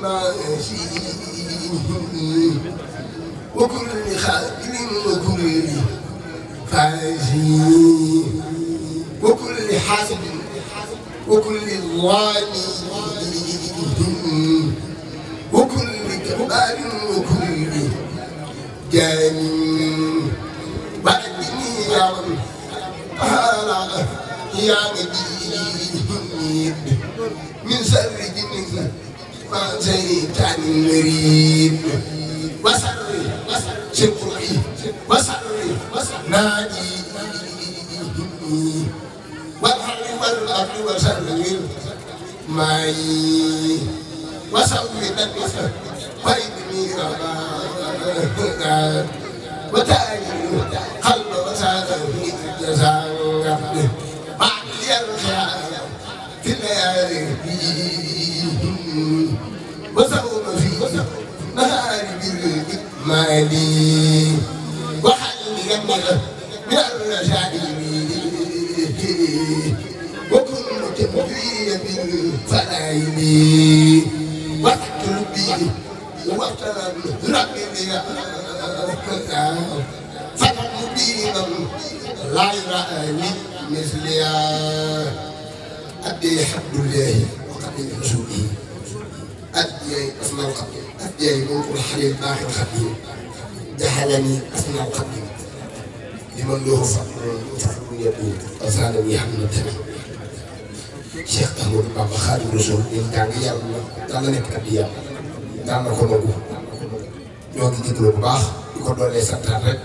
ماشي وكل خادم وكل فاجي وكل حاسب وكل ظالم وكل جبار وكل جاني بعدني يا من تعالى يا مجيد من شر جن ما شيطان مريد وسر شكري وسر نادي والحر والأرض وسر ماي وسوي النفس وإني ربا وتأني قلب وساق جزاء بعد يرجع في الليالي وسوم في نهار بالمالي وحل يمل من الرجاء وكنت مبريا بالفنائل واقتل بي واقتل ربي فتن بينا لا يرى لي مثليا أدي حمد الله وقبل رسوله أدي أسماء القبيل أدي ملك الحليم باخر الخبير جهلني أسماء القبيل لمن له فضل يقول أسالني حمد التمام Cheikh Ahmadou Bamba Khadimu Rasul ñun jàng yàlla daan la nekk at yii yàlla daan na ko nangu ñoo ngi jégalu bu baax di ko doolee santaat rek.